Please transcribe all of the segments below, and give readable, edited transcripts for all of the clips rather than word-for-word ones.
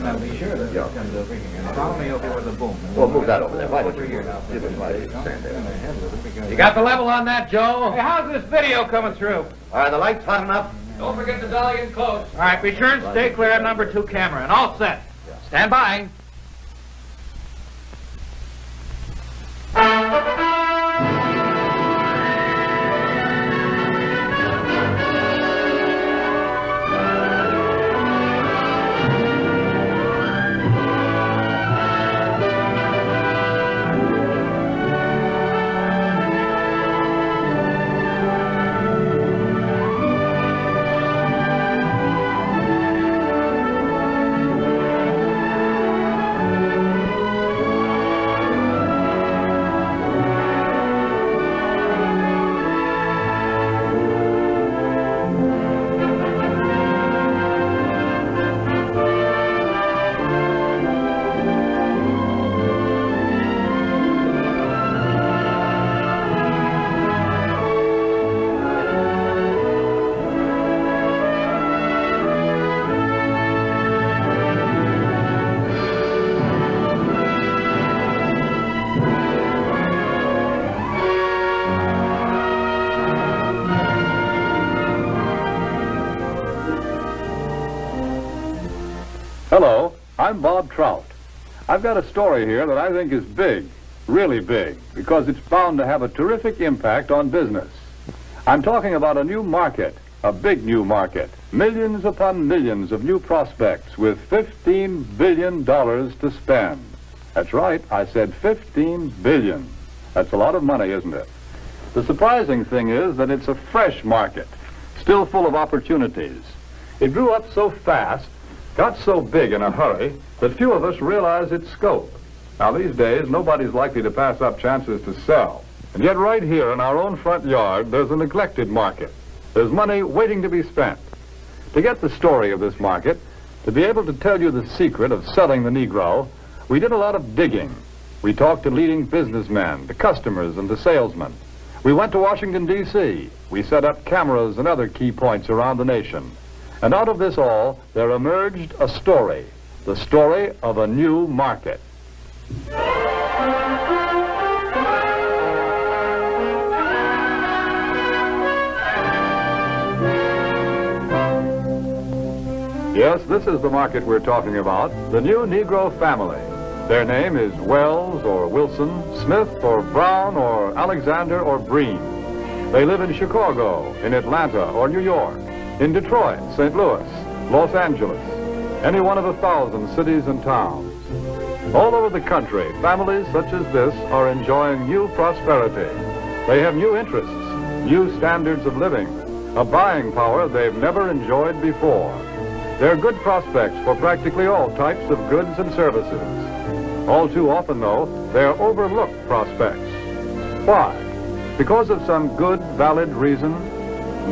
Now be sure that Yeah. comes over here. Follow me over with the boom. Well, move that over there. Why don't you Here now. give it my stand there? You got the level on that, Joe? Hey, how's this video coming through? Are the lights hot enough? Don't forget the dolly and close. All right, be sure and stay clear of number 2 camera, and all set. Stand by. Hello, I'm Bob Trout. I've got a story here that I think is big, really big, because it's bound to have a terrific impact on business. I'm talking about a new market, a big new market, millions upon millions of new prospects with $15 billion to spend. That's right, I said $15 billion. That's a lot of money, isn't it? The surprising thing is that it's a fresh market, still full of opportunities. It grew up so fast, got so big in a hurry, that few of us realize its scope. Now, these days, nobody's likely to pass up chances to sell. And yet right here in our own front yard, there's a neglected market. There's money waiting to be spent. To get the story of this market, to be able to tell you the secret of selling the Negro, we did a lot of digging. We talked to leading businessmen, to customers, and to salesmen. We went to Washington, D.C. We set up cameras and other key points around the nation. And out of this all, there emerged a story, the story of a new market. Yes, this is the market we're talking about, the new Negro family. Their name is Wells or Wilson, Smith or Brown or Alexander or Breen. They live in Chicago, in Atlanta or New York, in Detroit, St. Louis, Los Angeles, any one of 1,000 cities and towns. All over the country, families such as this are enjoying new prosperity. They have new interests, new standards of living, a buying power they've never enjoyed before. They're good prospects for practically all types of goods and services. All too often, though, they're overlooked prospects. Why? Because of some good, valid reason?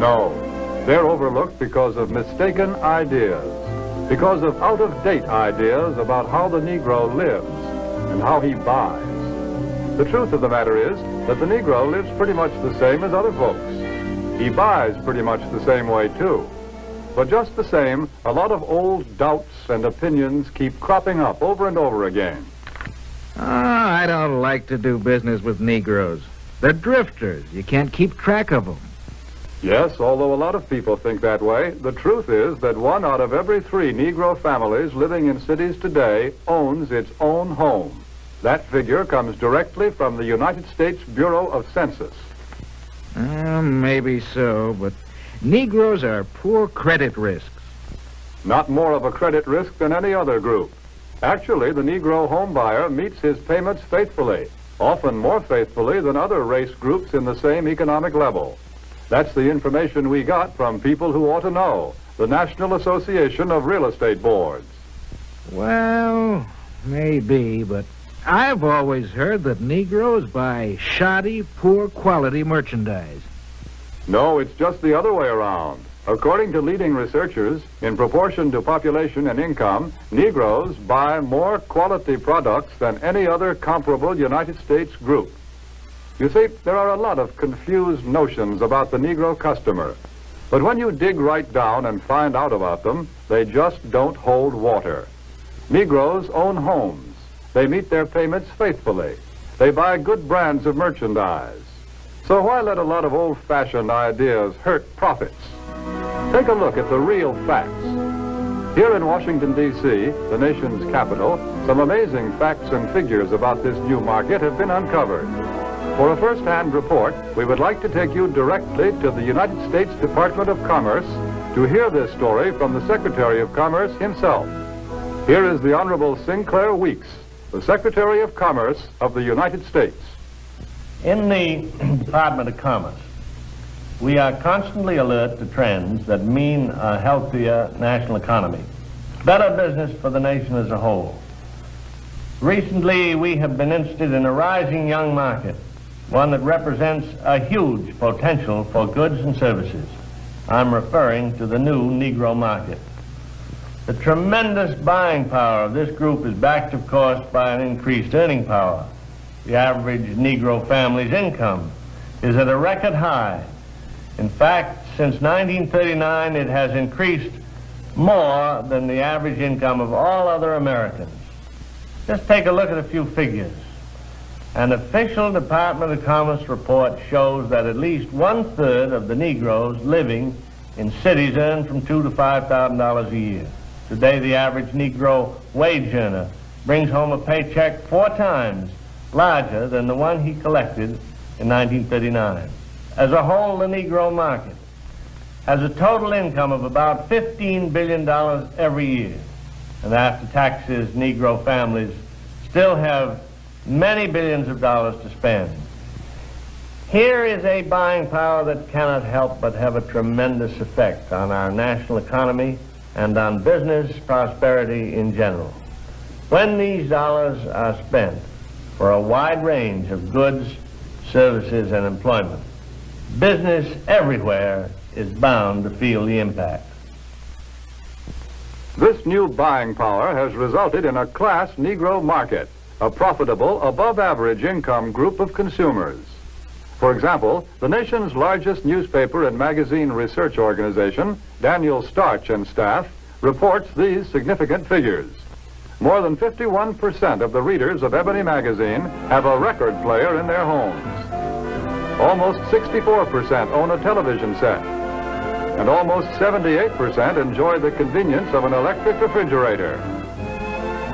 No. They're overlooked because of mistaken ideas, because of out-of-date ideas about how the Negro lives and how he buys. The truth of the matter is that the Negro lives pretty much the same as other folks. He buys pretty much the same way, too. But just the same, a lot of old doubts and opinions keep cropping up over and over again. I don't like to do business with Negroes. They're drifters. You can't keep track of them. Yes, although a lot of people think that way, the truth is that 1 out of every 3 Negro families living in cities today owns its own home. That figure comes directly from the United States Bureau of Census. Maybe so, but Negroes are poor credit risks. Not more of a credit risk than any other group. Actually, the Negro homebuyer meets his payments faithfully, often more faithfully than other race groups in the same economic level. That's the information we got from people who ought to know, the National Association of Real Estate Boards. Well, maybe, but I've always heard that Negroes buy shoddy, poor quality merchandise. No, it's just the other way around. According to leading researchers, in proportion to population and income, Negroes buy more quality products than any other comparable United States group. You see, there are a lot of confused notions about the Negro customer. But when you dig right down and find out about them, they just don't hold water. Negroes own homes. They meet their payments faithfully. They buy good brands of merchandise. So why let a lot of old-fashioned ideas hurt profits? Take a look at the real facts. Here in Washington, D.C., the nation's capital, some amazing facts and figures about this new market have been uncovered. For a first-hand report, we would like to take you directly to the United States Department of Commerce to hear this story from the Secretary of Commerce himself. Here is the Honorable Sinclair Weeks, the Secretary of Commerce of the United States. In the Department of Commerce, we are constantly alert to trends that mean a healthier national economy, better business for the nation as a whole. Recently, we have been interested in a rising young market, one that represents a huge potential for goods and services. I'm referring to the new Negro market. The tremendous buying power of this group is backed, of course, by an increased earning power. The average Negro family's income is at a record high. In fact, since 1939, it has increased more than the average income of all other Americans. Just take a look at a few figures. An official Department of Commerce report shows that at least 1/3 of the Negroes living in cities earn from $2,000 to $5,000 a year. Today, the average Negro wage earner brings home a paycheck 4 times larger than the one he collected in 1939. As a whole, the Negro market has a total income of about $15 billion every year. And after taxes, Negro families still have many billions of dollars to spend. Here is a buying power that cannot help but have a tremendous effect on our national economy and on business prosperity in general. When these dollars are spent for a wide range of goods, services, and employment, business everywhere is bound to feel the impact. This new buying power has resulted in a class Negro market, a profitable, above-average income group of consumers. For example, the nation's largest newspaper and magazine research organization, Daniel Starch and Staff, reports these significant figures. More than 51% of the readers of Ebony magazine have a record player in their homes. Almost 64% own a television set. And almost 78% enjoy the convenience of an electric refrigerator.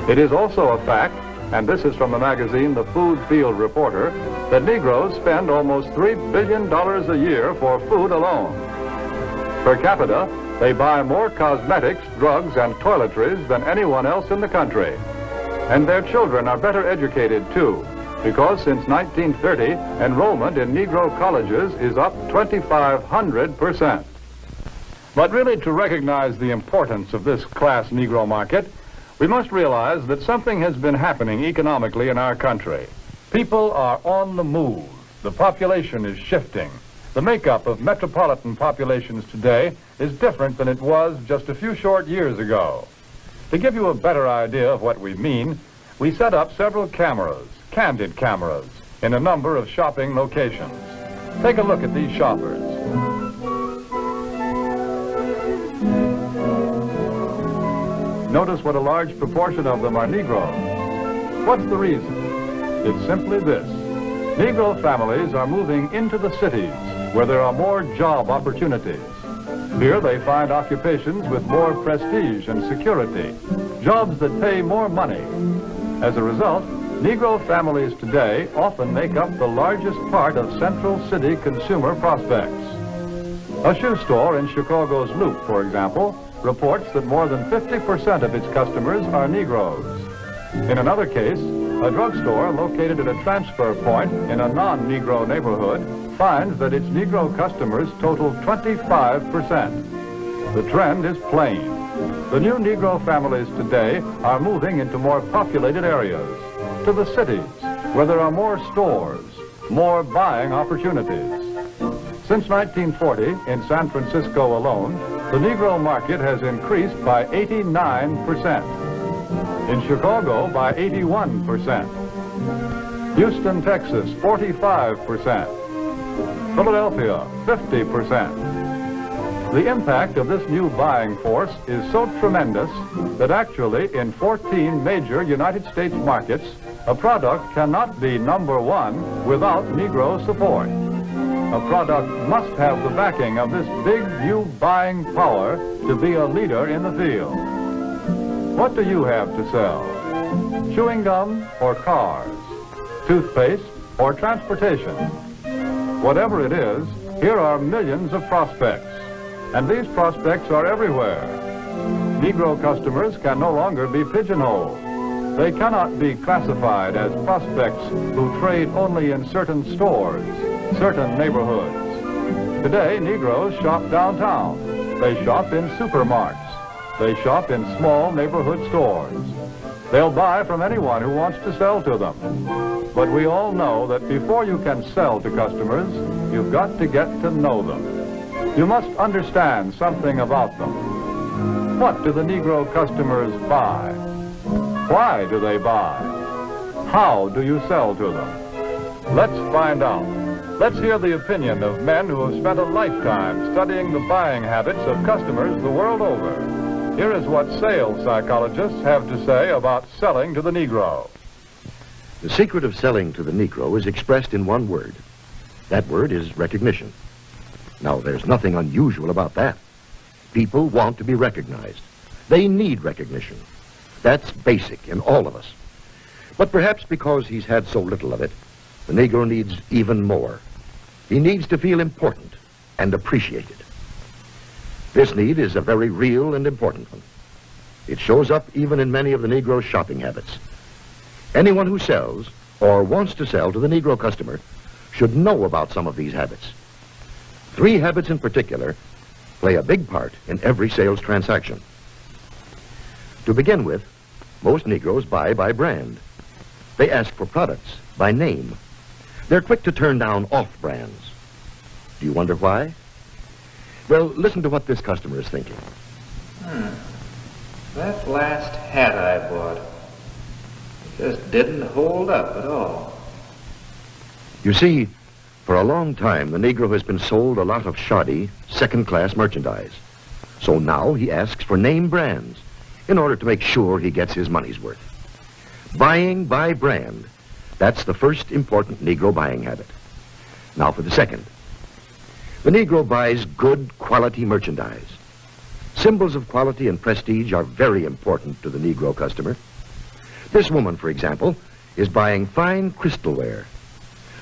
It is also a fact, and this is from the magazine The Food Field Reporter, that Negroes spend almost $3 billion a year for food alone. Per capita, they buy more cosmetics, drugs, and toiletries than anyone else in the country. And their children are better educated, too, because since 1930, enrollment in Negro colleges is up 2,500%. But really, to recognize the importance of this class Negro market, we must realize that something has been happening economically in our country. People are on the move. The population is shifting. The makeup of metropolitan populations today is different than it was just a few short years ago. To give you a better idea of what we mean, we set up several cameras, candid cameras, in a number of shopping locations. Take a look at these shoppers. Notice what a large proportion of them are Negroes. What's the reason? It's simply this. Negro families are moving into the cities where there are more job opportunities. Here they find occupations with more prestige and security, jobs that pay more money. As a result, Negro families today often make up the largest part of Central City consumer prospects. A shoe store in Chicago's Loop, for example, reports that more than 50% of its customers are Negroes. In another case, a drugstore located at a transfer point in a non-Negro neighborhood finds that its Negro customers total 25%. The trend is plain. The new Negro families today are moving into more populated areas, to the cities, where there are more stores, more buying opportunities. Since 1940, in San Francisco alone, the Negro market has increased by 89%. In Chicago, by 81%. Houston, Texas, 45%. Philadelphia, 50%. The impact of this new buying force is so tremendous that actually in 14 major United States markets, a product cannot be number one without Negro support. A product must have the backing of this big new buying power to be a leader in the field. What do you have to sell? Chewing gum or cars? Toothpaste or transportation? Whatever it is, here are millions of prospects, and these prospects are everywhere. Negro customers can no longer be pigeonholed. They cannot be classified as prospects who trade only in certain stores, certain neighborhoods. Today, Negroes shop downtown. They shop in supermarkets. They shop in small neighborhood stores. They'll buy from anyone who wants to sell to them. But we all know that before you can sell to customers, you've got to get to know them. You must understand something about them. What do the Negro customers buy? Why do they buy? How do you sell to them? Let's find out. Let's hear the opinion of men who have spent a lifetime studying the buying habits of customers the world over. Here is what sales psychologists have to say about selling to the Negro. The secret of selling to the Negro is expressed in one word. That word is recognition. Now, there's nothing unusual about that. People want to be recognized. They need recognition. That's basic in all of us. But perhaps because he's had so little of it, the Negro needs even more. He needs to feel important and appreciated. This need is a very real and important one. It shows up even in many of the Negro's shopping habits. Anyone who sells or wants to sell to the Negro customer should know about some of these habits. 3 habits in particular play a big part in every sales transaction. To begin with, most Negroes buy by brand. They ask for products by name. They're quick to turn down off-brands. Do you wonder why? Well, listen to what this customer is thinking. That last hat I bought just didn't hold up at all. You see, for a long time, the Negro has been sold a lot of shoddy, second-class merchandise. So now he asks for name brands in order to make sure he gets his money's worth. Buying by brand, that's the first important Negro buying habit. Now for the second. The Negro buys good quality merchandise. Symbols of quality and prestige are very important to the Negro customer. This woman, for example, is buying fine crystalware.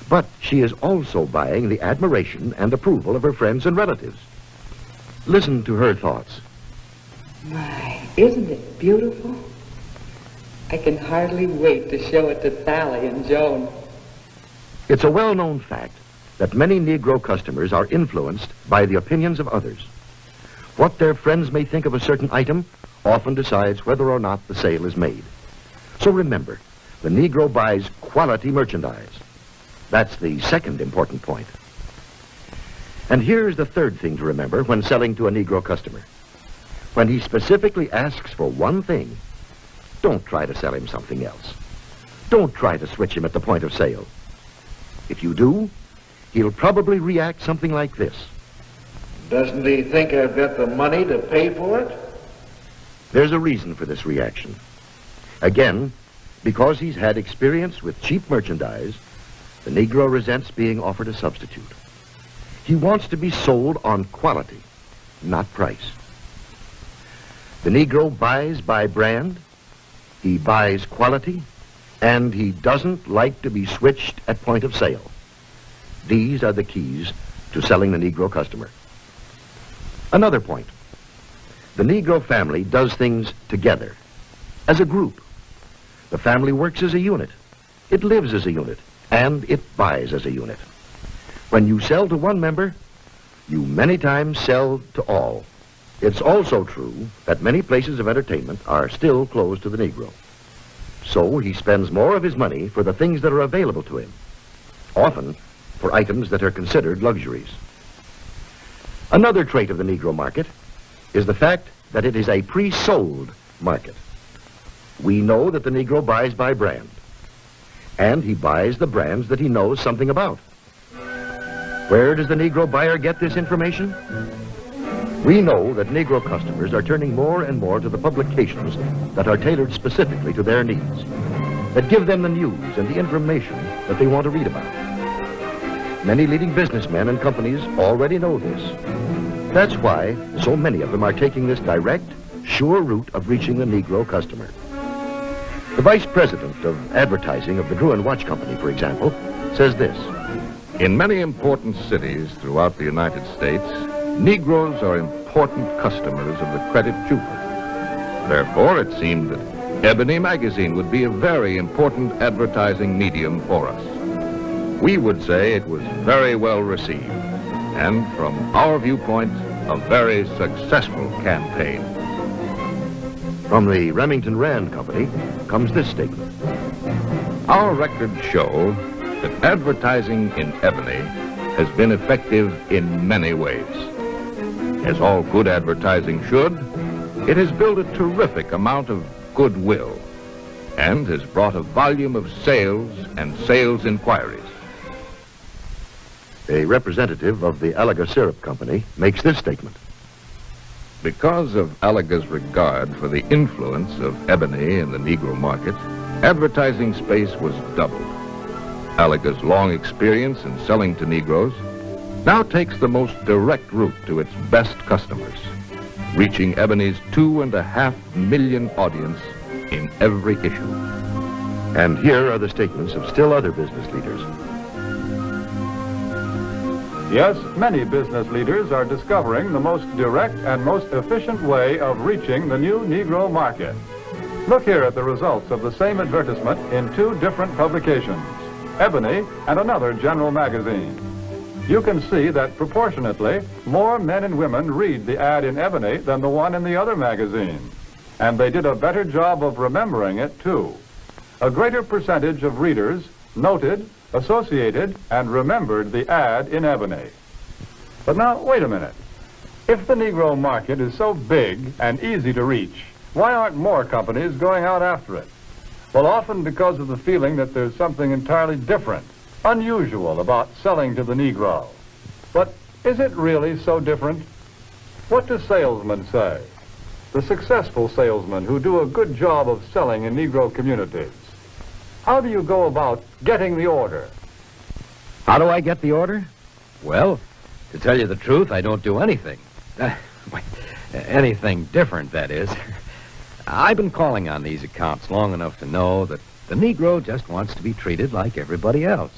But she is also buying the admiration and approval of her friends and relatives. Listen to her thoughts. My, isn't it beautiful? I can hardly wait to show it to Sally and Joan. It's a well-known fact that many Negro customers are influenced by the opinions of others. What their friends may think of a certain item often decides whether or not the sale is made. So remember, the Negro buys quality merchandise. That's the second important point. And here's the third thing to remember when selling to a Negro customer. When he specifically asks for one thing, don't try to sell him something else. Don't try to switch him at the point of sale. If you do, he'll probably react something like this. Doesn't he think I've got the money to pay for it? There's a reason for this reaction. Again, because he's had experience with cheap merchandise, the Negro resents being offered a substitute. He wants to be sold on quality, not price. The Negro buys by brand, he buys quality, and he doesn't like to be switched at point of sale. These are the keys to selling the Negro customer. Another point. The Negro family does things together, as a group. The family works as a unit. It lives as a unit, and it buys as a unit. When you sell to one member, you many times sell to all. It's also true that many places of entertainment are still closed to the Negro. So he spends more of his money for the things that are available to him, often for items that are considered luxuries. Another trait of the Negro market is the fact that it is a pre-sold market. We know that the Negro buys by brand, and he buys the brands that he knows something about. Where does the Negro buyer get this information? We know that Negro customers are turning more and more to the publications that are tailored specifically to their needs, that give them the news and the information that they want to read about. Many leading businessmen and companies already know this. That's why so many of them are taking this direct, sure route of reaching the Negro customer. The vice president of advertising of the Gruen Watch Company, for example, says this. In many important cities throughout the United States, Negroes are important customers of the credit jeweler. Therefore, it seemed that Ebony magazine would be a very important advertising medium for us. We would say it was very well received, and from our viewpoint, a very successful campaign. From the Remington Rand Company comes this statement. Our records show that advertising in Ebony has been effective in many ways. As all good advertising should, it has built a terrific amount of goodwill and has brought a volume of sales and sales inquiries. A representative of the Alaga Syrup Company makes this statement. Because of Alaga's regard for the influence of Ebony in the Negro market, advertising space was doubled. Alaga's long experience in selling to Negroes now takes the most direct route to its best customers, reaching Ebony's 2.5 million audience in every issue. And here are the statements of still other business leaders. Yes, many business leaders are discovering the most direct and most efficient way of reaching the new Negro market. Look here at the results of the same advertisement in two different publications, Ebony and another general magazine. You can see that proportionately, more men and women read the ad in Ebony than the one in the other magazine. And they did a better job of remembering it, too. A greater percentage of readers noted, associated, and remembered the ad in Ebony. But now, wait a minute. If the Negro market is so big and easy to reach, why aren't more companies going out after it? Well, often because of the feeling that there's something entirely different, unusual about selling to the Negro. But is it really so different? What do salesmen say? The successful salesmen who do a good job of selling in Negro communities. How do you go about getting the order? How do I get the order? Well, to tell you the truth, I don't do anything. Anything different, that is. I've been calling on these accounts long enough to know that the Negro just wants to be treated like everybody else.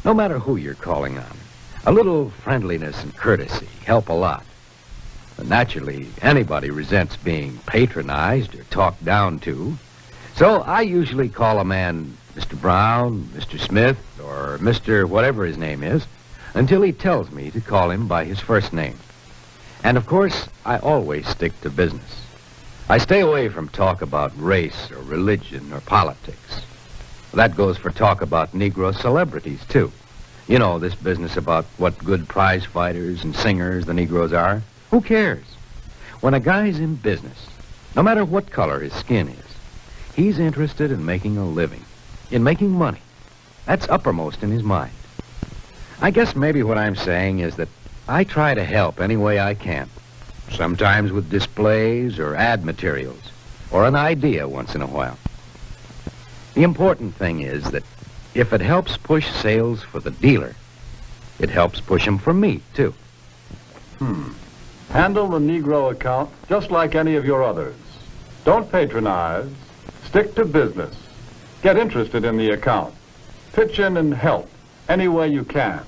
No matter who you're calling on, a little friendliness and courtesy help a lot. But naturally, anybody resents being patronized or talked down to. So I usually call a man Mr. Brown, Mr. Smith, or Mr. whatever his name is, until he tells me to call him by his first name. And of course, I always stick to business. I stay away from talk about race or religion or politics. That goes for talk about Negro celebrities, too. You know, this business about what good prize fighters and singers the Negroes are. Who cares? When a guy's in business, no matter what color his skin is, he's interested in making a living, in making money. That's uppermost in his mind. I guess maybe what I'm saying is that I try to help any way I can. Sometimes with displays or ad materials, or an idea once in a while. The important thing is that if it helps push sales for the dealer, it helps push them for me, too. Handle the Negro account just like any of your others. Don't patronize. Stick to business. Get interested in the account. Pitch in and help any way you can.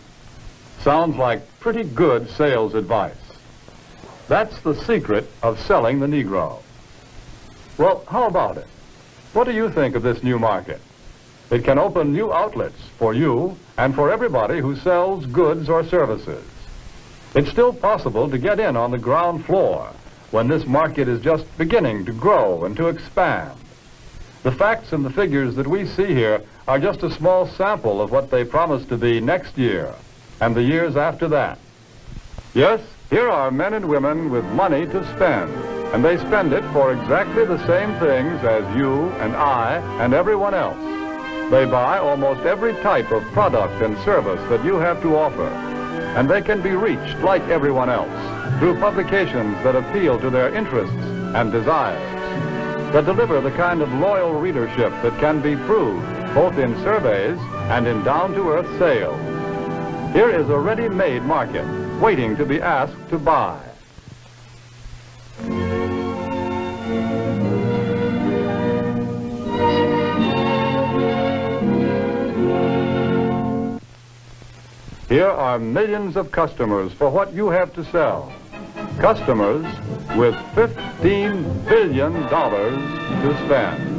Sounds like pretty good sales advice. That's the secret of selling the Negro. Well, how about it? What do you think of this new market? It can open new outlets for you and for everybody who sells goods or services. It's still possible to get in on the ground floor when this market is just beginning to grow and to expand. The facts and the figures that we see here are just a small sample of what they promise to be next year and the years after that. Yes, here are men and women with money to spend, and they spend it for exactly the same things as you and I and everyone else. They buy almost every type of product and service that you have to offer, and they can be reached like everyone else. through publications that appeal to their interests and desires, that deliver the kind of loyal readership that can be proved both in surveys and in down-to-earth sales. Here is a ready-made market waiting to be asked to buy. Here are millions of customers for what you have to sell. Customers with $15 billion to spend.